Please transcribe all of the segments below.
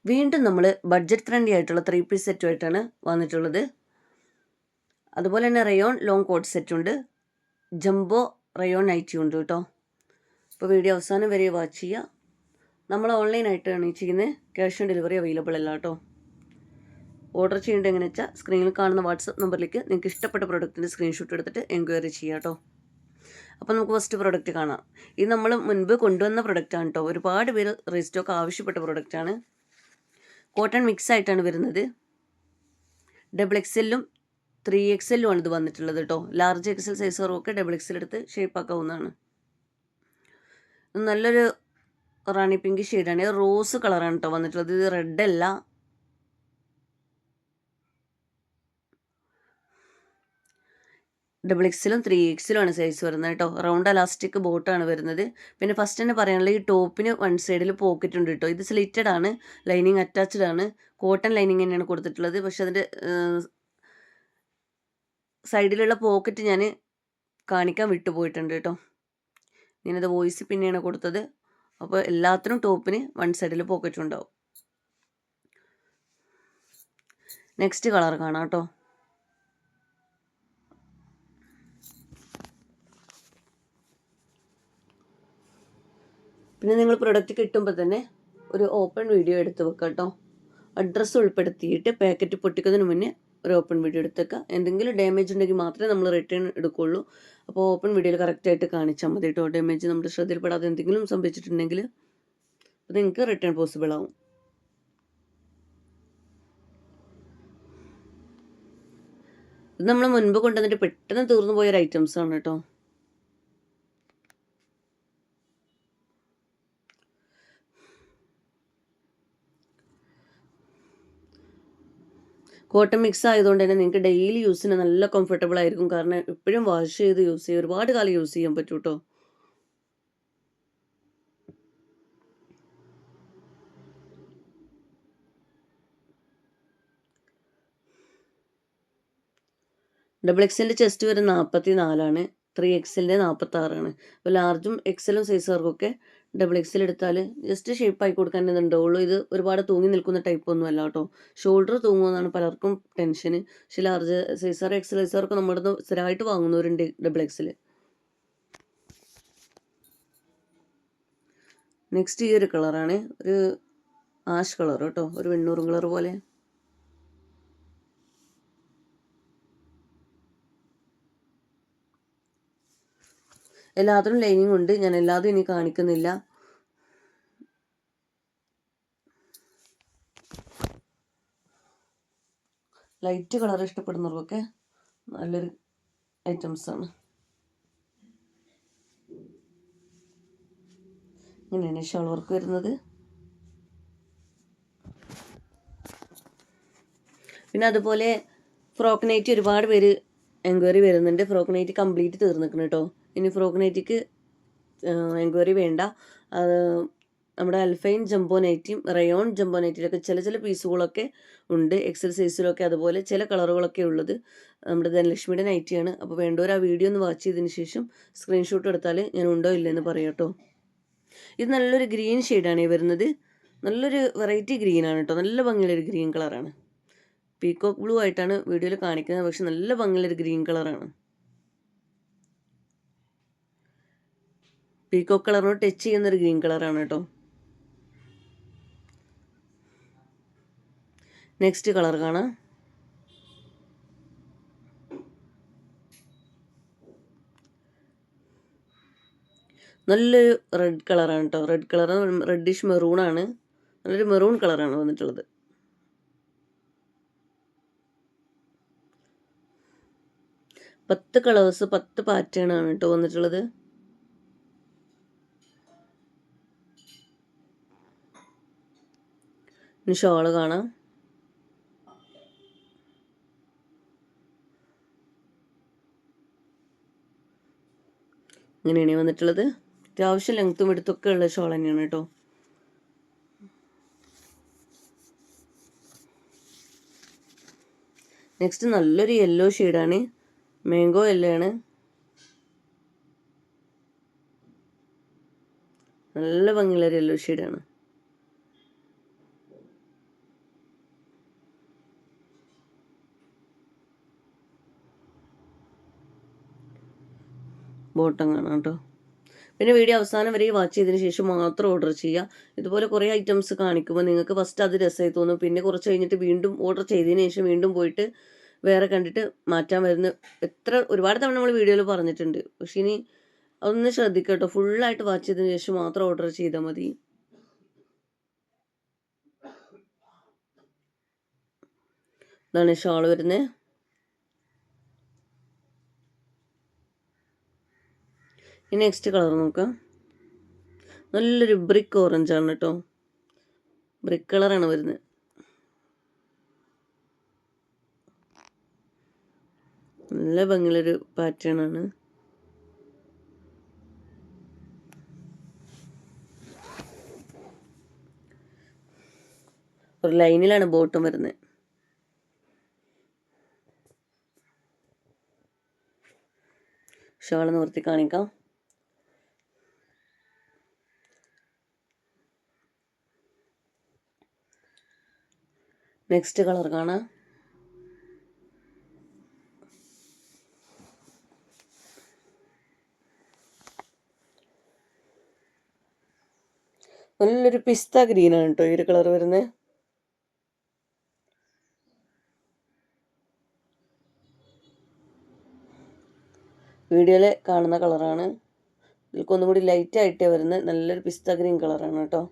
വീണ്ടും നമ്മൾ budget friendly ആയിട്ടുള്ള 3 പീസ് സെറ്റുമായിട്ടാണ് വന്നിട്ടുള്ളത്. അതുപോലെ തന്നെ റയോൺ ലോങ് കോട്ട് സെറ്റുണ്ട്, ജംബോ റയോൺ നൈറ്റി ഉണ്ട് കേട്ടോ. അപ്പോൾ വീഡിയോ അവസാനം വരെ വാച്ച് ചെയ്യുക. നമ്മൾ ഓൺലൈനായിട്ടാണ് ചെയ്യുന്നത്, ക്യാഷ് ഓൺ ഡെലിവറി അവൈലബിൾ അല്ല കേട്ടോ. ഓർഡർ ചെയ്യേണ്ടത് എങ്ങനെയാ വെച്ചാൽ സ്ക്രീനിൽ കാണുന്ന വാട്സപ്പ് നമ്പറിലേക്ക് നിങ്ങൾക്ക് ഇഷ്ടപ്പെട്ട പ്രൊഡക്റ്റിൻ്റെ സ്ക്രീൻഷോട്ട് എടുത്തിട്ട് എൻക്വയറി ചെയ്യാം കേട്ടോ. അപ്പോൾ നമുക്ക് ഫസ്റ്റ് പ്രൊഡക്റ്റ് കാണാം. ഇത് നമ്മൾ മുൻപ് കൊണ്ടുവന്ന പ്രൊഡക്റ്റാണ് കേട്ടോ. ഒരുപാട് പേര് റീസ്റ്റോക്ക് ആവശ്യപ്പെട്ട പ്രൊഡക്റ്റാണ്. കോട്ടൺ മിക്സ് ആയിട്ടാണ് വരുന്നത്. XXL 3XL ആണ് ഇത് വന്നിട്ടുള്ളത് കേട്ടോ. ലാർജ് XL സൈസുകാരൊക്കെ XXL എടുത്ത് ഷേപ്പ് ആക്കാവുന്നതാണ്. നല്ലൊരു റാണി പിങ്ക് ഷെയ്ഡാണ്, റോസ് കളറാണ് കേട്ടോ വന്നിട്ടുള്ളത്. ഇത് റെഡ് അല്ല. XXL 3XL ആണ് സൈസ് വരുന്നത് കേട്ടോ. റൗണ്ട് അലാസ്റ്റിക് ബോട്ടാണ് വരുന്നത്. പിന്നെ ഫസ്റ്റ് തന്നെ പറയാനുള്ളത്, ഈ ടോപ്പിന് വൺ സൈഡിൽ പോക്കറ്റ് ഉണ്ട് കേട്ടോ. ഇത് സ്ലിറ്റഡ് ആണ്, ലൈനിങ് അറ്റാച്ച്ഡ് ആണ്, കോട്ടൺ ലൈനിങ് തന്നെയാണ് കൊടുത്തിട്ടുള്ളത്. പക്ഷെ അതിൻ്റെ സൈഡിലുള്ള പോക്കറ്റ് ഞാൻ കാണിക്കാൻ വിട്ടുപോയിട്ടുണ്ട് കേട്ടോ. ഞാനത് വോയിസ് പിന്നെയാണ് കൊടുത്തത്. അപ്പോൾ എല്ലാത്തിനും ടോപ്പിന് വൺ സൈഡിൽ പോക്കറ്റ് ഉണ്ടാവും. നെക്സ്റ്റ് കളർ കാണാം കേട്ടോ. പിന്നെ നിങ്ങൾ പ്രൊഡക്റ്റ് കിട്ടുമ്പോൾ തന്നെ ഒരു ഓപ്പൺ വീഡിയോ എടുത്ത് വെക്കുക കേട്ടോ. അഡ്രസ്സ് ഉൾപ്പെടുത്തിയിട്ട് പാക്കറ്റ് പൊട്ടിക്കുന്നതിന് മുന്നേ ഒരു ഓപ്പൺ വീഡിയോ എടുത്തേക്കുക. എന്തെങ്കിലും ഡാമേജ് ഉണ്ടെങ്കിൽ മാത്രമേ നമ്മൾ റിട്ടേൺ എടുക്കുകയുള്ളൂ. അപ്പോൾ ഓപ്പൺ വീഡിയോയിൽ കറക്റ്റായിട്ട് കാണിച്ചാൽ മതി കേട്ടോ. ഡാമേജ് നമ്മുടെ ശ്രദ്ധയിൽപ്പെടാതെ എന്തെങ്കിലും സംഭവിച്ചിട്ടുണ്ടെങ്കിൽ അത് നിങ്ങൾക്ക് റിട്ടേൺ പോസിബിൾ ആവും. ഇത് നമ്മൾ മുൻപ് കൊണ്ടുവന്നിട്ട് പെട്ടെന്ന് തീർന്നു പോയൊരു ഐറ്റംസ് ആണ് കേട്ടോ. കോട്ടൺ മിക്സ് ആയതുകൊണ്ട് തന്നെ നിങ്ങൾക്ക് ഡെയിലി യൂസിന് നല്ല കംഫർട്ടബിൾ ആയിരിക്കും. കാരണം എപ്പോഴും വാഷ് ചെയ്ത് യൂസ് ചെയ്യുക, ഒരുപാട് കാലം യൂസ് ചെയ്യാൻ പറ്റും കേട്ടോ. XXL ചെസ്റ്റ് വരെ 44ആണ്, 3XL 46ആണ്. അപ്പോൾ ലാർജും XL സൈസുകാർക്കൊക്കെ XXL എടുത്താൽ ജസ്റ്റ് ഷേപ്പ് ആയി കൊടുക്കാൻ ഉണ്ടാവുള്ളൂ. ഇത് ഒരുപാട് തൂങ്ങി നിൽക്കുന്ന ടൈപ്പ് ഒന്നും അല്ല കേട്ടോ. ഷോൾഡർ തൂങ്ങുമെന്നാണ് പലർക്കും ടെൻഷന്. പക്ഷെ ലാർജ് സൈസുകാർ XL സൈസുകാർക്ക് നമ്മുടെ അടുത്ത് സ്ഥിരമായിട്ട് വാങ്ങുന്നവരുണ്ട് XXL. നെക്സ്റ്റ് ഈ ഒരു കളറാണ്, ഒരു ആഷ് കളർ കേട്ടോ, ഒരു വെണ്ണൂറും കളർ പോലെ. എല്ലാത്തിനും ലൈനിങ് ഉണ്ട്, ഞാൻ എല്ലാതും ഇനി കാണിക്കുന്നില്ല. ലൈറ്റ് കളർ ഇഷ്ടപ്പെടുന്നവർക്കൊക്കെ നല്ലൊരു ഐറ്റംസാണ്. ഇങ്ങനെയാണ് ഷോൾ വർക്ക് വരുന്നത്. പിന്നെ അതുപോലെ ഫ്രോക്ക് നൈറ്റി ഒരുപാട് പേര് എൻക്വയറി വരുന്നുണ്ട്. ഫ്രോക്ക് നൈറ്റി കംപ്ലീറ്റ് തീർന്നിക്കണം കേട്ടോ. ഇനി ഫ്രോക്ക് നൈറ്റിക്ക് എൻക്വയറി വേണ്ട. നമ്മുടെ അൽഫൈൻ ജംബോ നൈറ്റിയും റയോൺ ജംബോ നൈറ്റിയിലൊക്കെ ചില പീസുകളൊക്കെ ഉണ്ട്. XL സൈസിലൊക്കെ അതുപോലെ ചില കളറുകളൊക്കെ ഉള്ളത് നമ്മുടെ ധനലക്ഷ്മിയുടെ നൈറ്റിയാണ്. അപ്പോൾ വേണ്ടവർ ആ വീഡിയോ ഒന്ന് വാച്ച് ചെയ്തതിന് ശേഷം സ്ക്രീൻഷോട്ട് എടുത്താൽ ഞാൻ ഉണ്ടോ ഇല്ലെന്ന് പറയാം കേട്ടോ. ഇത് നല്ലൊരു ഗ്രീൻ ഷെയ്ഡാണ് ഈ വരുന്നത്. നല്ലൊരു വെറൈറ്റി ഗ്രീനാണ് കേട്ടോ. നല്ല ഭംഗിയുള്ളൊരു ഗ്രീൻ കളറാണ്. പീകോക്ക് ബ്ലൂ ആയിട്ടാണ് വീഡിയോയിൽ കാണിക്കുന്നത്, പക്ഷെ നല്ല ഭംഗിയുള്ളൊരു ഗ്രീൻ കളറാണ്. പീകോക്ക് കളറിനോട് ടച്ച് ചെയ്യുന്നൊരു ഗ്രീൻ കളറാണ് കേട്ടോ. നെക്സ്റ്റ് കളർ കാണാം. നല്ലൊരു റെഡ് കളറാണ് കേട്ടോ. റെഡ് കളർ റെഡിഷ് മെറൂണാണ്. നല്ലൊരു മെറൂൺ കളറാണ് വന്നിട്ടുള്ളത്. പത്ത് കളേഴ്സ് 10 പാറ്റേൺ ആണ് കേട്ടോ വന്നിട്ടുള്ളത്. ഇനി ഷോള് കാണാം. ഇങ്ങനെയാണ് വന്നിട്ടുള്ളത്. അത്യാവശ്യം ലെങ്ത്തും എടുത്തൊക്കെ ഉള്ള ഷോൾ തന്നെയാണ് കേട്ടോ. നെക്സ്റ്റ് നല്ലൊരു യെല്ലോ ഷെയ്ഡാണ്, മാംഗോ യെല്ലോ ആണ്. നല്ല ഭംഗിയുള്ളൊരു യെല്ലോ ഷെയ്ഡാണ്. ബോട്ടം കാണാം കേട്ടോ. പിന്നെ വീഡിയോ അവസാനം വരെ വാച്ച് ചെയ്തതിന് ശേഷം മാത്രം ഓർഡർ ചെയ്യുക. ഇതുപോലെ കുറേ ഐറ്റംസ് കാണിക്കുമ്പോൾ നിങ്ങൾക്ക് ഫസ്റ്റ് അത് രസമായി തോന്നും. പിന്നെ കുറച്ച് കഴിഞ്ഞിട്ട് വീണ്ടും ഓർഡർ ചെയ്തതിന് ശേഷം വീണ്ടും പോയിട്ട് വേറെ കണ്ടിട്ട് മാറ്റാൻ വരുന്ന ഒരുപാട് തവണ നമ്മൾ വീഡിയോയിൽ പറഞ്ഞിട്ടുണ്ട്. പക്ഷെ ഇനി അതൊന്ന് ശ്രദ്ധിക്കട്ടോ. ഫുള്ളായിട്ട് വാച്ച് ചെയ്തതിന് ശേഷം മാത്രം ഓർഡർ ചെയ്താൽ മതി. ഇതാണ് ഷാൾ വരുന്നത്. ഇനി നെക്സ്റ്റ് കളർ നോക്കാം. നല്ലൊരു ബ്രിക്ക് ഓറഞ്ചാണ് കേട്ടോ. ബ്രിക്ക് കളറാണ് വരുന്നത്. നല്ല ഭംഗിയുള്ളൊരു പാറ്റേൺ ആണ്. ഒരു ലൈനിലാണ് ബോട്ടം വരുന്നത്. ഷാൾ നിവർത്തി കാണിക്കാം. നെക്സ്റ്റ് കളർ കാണാം. നല്ലൊരു പിസ്ത ഗ്രീനാണ് കേട്ടോ ഈ ഒരു കളർ വരുന്നത്. വീഡിയോയിൽ കാണുന്ന കളറാണ്. ഇതിൽക്കൊന്നും കൂടി ലൈറ്റ് ആയിട്ടേ വരുന്നത്. നല്ലൊരു പിസ്ത ഗ്രീൻ കളറാണ് കേട്ടോ.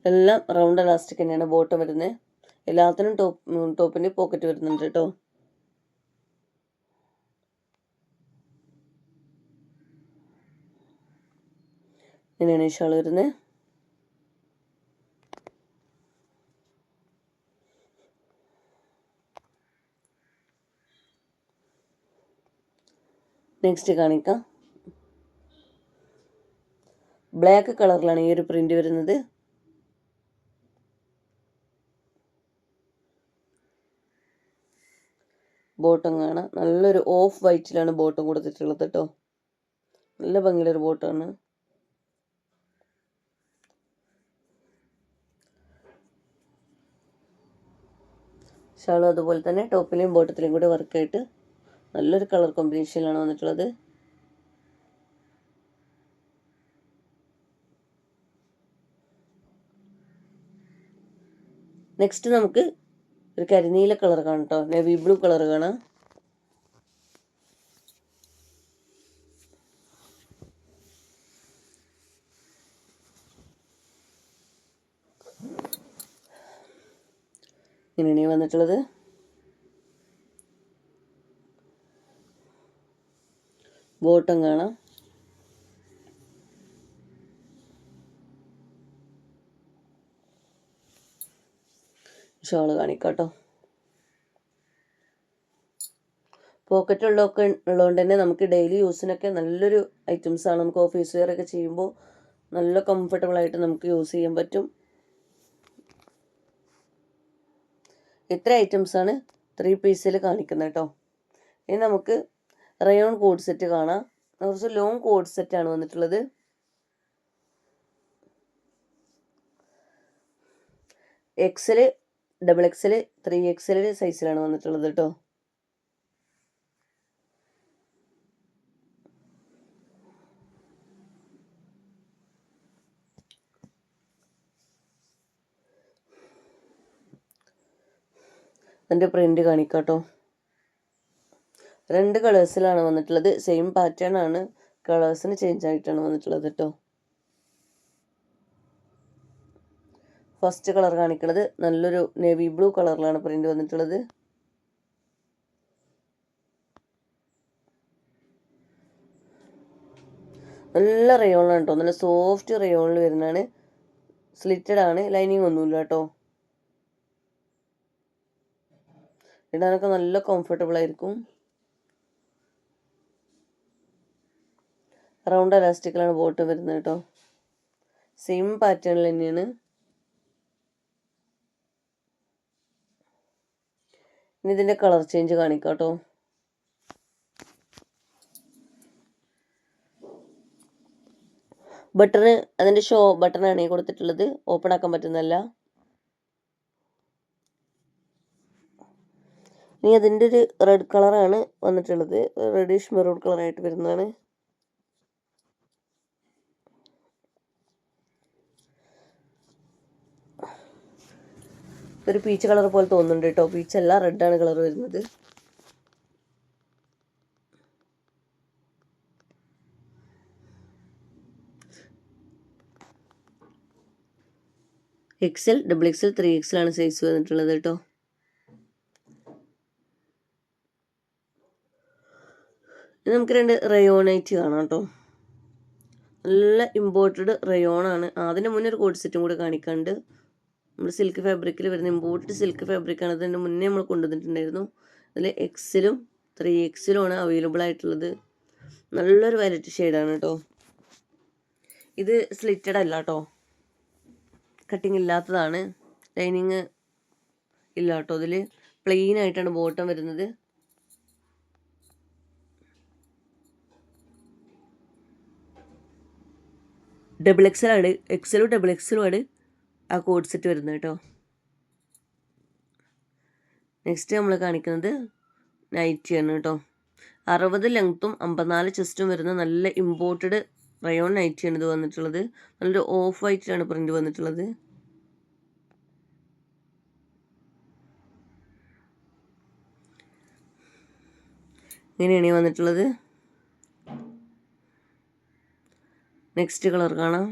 എല്ലാം റൗണ്ട് എലാസ്റ്റിക് തന്നെയാണ് ബോട്ടം വരുന്നത്. എല്ലാത്തിനും ടോപ്പിൻ്റെ പോക്കറ്റ് വരുന്നുണ്ട് കേട്ടോ. ഇങ്ങനെയാണ് ഈ ഷാൾ വരുന്നത്. നെക്സ്റ്റ് കാണിക്കാം. ബ്ലാക്ക് കളറിലാണ് ഈ ഒരു പ്രിന്റ് വരുന്നത്. ബോട്ടം കാണാം. നല്ലൊരു ഓഫ് വൈറ്റിലാണ് ബോട്ടം കൊടുത്തിട്ടുള്ളത് കേട്ടോ. നല്ല ഭംഗിയുള്ളൊരു ബോട്ടമാണ്. ഷാളും അതുപോലെ തന്നെ ടോപ്പിലെയും ബോട്ടത്തിലെയും കൂടി വർക്കായിട്ട് നല്ലൊരു കളർ കോമ്പിനേഷനിലാണ് വന്നിട്ടുള്ളത്. നെക്സ്റ്റ് നമുക്ക് ഒരു കരിനീല കളർ കാണാം കേട്ടോ. നേവി ബ്ലൂ കളർ കാണാം. ഇങ്ങനെയാണ് വന്നിട്ടുള്ളത്. ബോട്ടം കാണാം. ഷാള് കാണിക്കാട്ടോ. പോക്കറ്റ് ഉള്ളതുകൊണ്ട് തന്നെ നമുക്ക് ഡെയിലി യൂസിനൊക്കെ നല്ലൊരു ഐറ്റംസാണ്. നമുക്ക് ഓഫീസ് വെയർ ഒക്കെ ചെയ്യുമ്പോൾ നല്ല കംഫർട്ടബിൾ ആയിട്ട് നമുക്ക് യൂസ് ചെയ്യാൻ പറ്റും. ഇത്ര ഐറ്റംസാണ് 3 പീസിൽ കാണിക്കുന്നത് കേട്ടോ. ഇനി നമുക്ക് റയോൺ കോഡ് സെറ്റ് കാണാം. കുറച്ച് ലോങ് കോഡ് സെറ്റാണ് വന്നിട്ടുള്ളത്. എക്സൽ, ഡബിൾ എക്സൽ, 3XL സൈസിലാണ് വന്നിട്ടുള്ളത് കേട്ടോ. അതിൻ്റെ പ്രിന്റ് കാണിക്കാട്ടോ. 2 കളേഴ്സിലാണ് വന്നിട്ടുള്ളത്. സെയിം പാറ്റേൺ ആണ്, കളേഴ്സിന് ചേഞ്ച് ആയിട്ടാണ് വന്നിട്ടുള്ളത് കേട്ടോ. ഫസ്റ്റ് കളർ കാണിക്കുന്നത് നല്ലൊരു നേവി ബ്ലൂ കളറിലാണ് പ്രിന്റ് വന്നിട്ടുള്ളത്. നല്ല റയോണാണ് കേട്ടോ. നല്ല സോഫ്റ്റ് റയോണിൽ വരുന്നതാണ്. സ്ലിറ്റഡ് ആണ്, ലൈനിങ് ഒന്നുമില്ല കേട്ടോ. ഇടാനൊക്കെ നല്ല കംഫർട്ടബിൾ ആയിരിക്കും. റൗണ്ട് എലാസ്റ്റിക്കിലാണ് ബോട്ടം വരുന്നത് കേട്ടോ. സെയിം പാറ്റേണിൽ തന്നെയാണ്. ഇനി ഇതിൻ്റെ കളർ ചേഞ്ച് കാണിക്കാം കേട്ടോ. ബട്ടണ് അതിൻ്റെ ഷോ ബട്ടണാണ് കൊടുത്തിട്ടുള്ളത്. ഓപ്പൺ ആക്കാൻ പറ്റുന്നതല്ല. ഇനി അതിൻ്റെ ഒരു റെഡ് കളറാണ് വന്നിട്ടുള്ളത്. റെഡിഷ് മെറൂൺ കളറായിട്ട് വരുന്നതാണ്. ഒരു പീച്ച് കളർ പോലെ തോന്നുന്നുണ്ട് കേട്ടോ. പീച്ചല്ല, റെഡാണ് കളർ വരുന്നത്. XL, XXL, 3XL ആണ് സൈസ് വന്നിട്ടുള്ളത് കേട്ടോ. ഇത് നമുക്ക് 2 റയോണായിട്ട് കാണാം കേട്ടോ. നല്ല ഇമ്പോർട്ടഡ് റയോണാണ്. അതിന് മുന്നേ ഒരു കോഡ് സെറ്റും കൂടെ കാണിക്കാണ്ട്. നമ്മൾ സിൽക്ക് ഫാബ്രിക്കിൽ വരുന്ന ഇമ്പോർട്ടഡ് സിൽക്ക് ഫാബ്രിക്കാണ്. അതിന് മുന്നേ നമ്മൾ കൊണ്ടുവന്നിട്ടുണ്ടായിരുന്നു. അതിൽ XLും 3XLും ആണ് അവൈലബിൾ ആയിട്ടുള്ളത്. നല്ലൊരു വയലറ്റ് ഷെയ്ഡാണ് കേട്ടോ. ഇത് സ്ലിറ്റഡ് അല്ല കേട്ടോ, കട്ടിങ് ഇല്ലാത്തതാണ്. ലൈനിങ് ഇല്ല കേട്ടോ. ഇതിൽ പ്ലെയിൻ ആയിട്ടാണ് ബോട്ടം വരുന്നത്. XXL ആണ്, XLും XXLും ആണ് ആ കോഡ് സെറ്റ് വരുന്നത് കേട്ടോ. നെക്സ്റ്റ് നമ്മൾ കാണിക്കുന്നത് നൈറ്റിയാണ് കേട്ടോ. 60 ലെങ്ത്തും 54 ചെസ്റ്റും വരുന്ന നല്ല ഇമ്പോർട്ടഡ് റയോൺ നൈറ്റിയാണ് ഇത് വന്നിട്ടുള്ളത്. നല്ലൊരു ഓഫ് വൈറ്റിലാണ് പ്രിന്റ് വന്നിട്ടുള്ളത്. ഇങ്ങനെയാണ് വന്നിട്ടുള്ളത്. നെക്സ്റ്റ് കളർ കാണാം.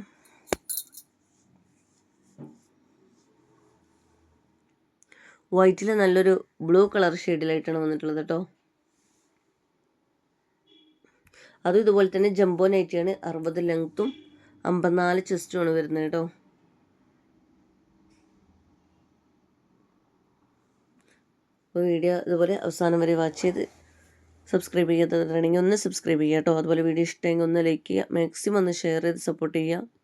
വൈറ്റിൽ നല്ലൊരു ബ്ലൂ കളർ ഷെയ്ഡിലായിട്ടാണ് വന്നിട്ടുള്ളത് കേട്ടോ. അതും ഇതുപോലെ തന്നെ ജംബോ നൈറ്റിയാണ്. 60 ലെങ്ത്തും 54 ചെസ്റ്റുമാണ് വരുന്നത് കേട്ടോ. അപ്പോൾ വീഡിയോ ഇതുപോലെ അവസാനം വരെ വാച്ച് ചെയ്ത് സബ്സ്ക്രൈബ് ചെയ്യാത്തവരാണെങ്കിൽ ഒന്ന് സബ്സ്ക്രൈബ് ചെയ്യുക കേട്ടോ. അതുപോലെ വീഡിയോ ഇഷ്ടമെങ്കിൽ ഒന്ന് ലൈക്ക് ചെയ്യുക, മാക്സിമം ഒന്ന് ഷെയർ ചെയ്ത് സപ്പോർട്ട് ചെയ്യുക.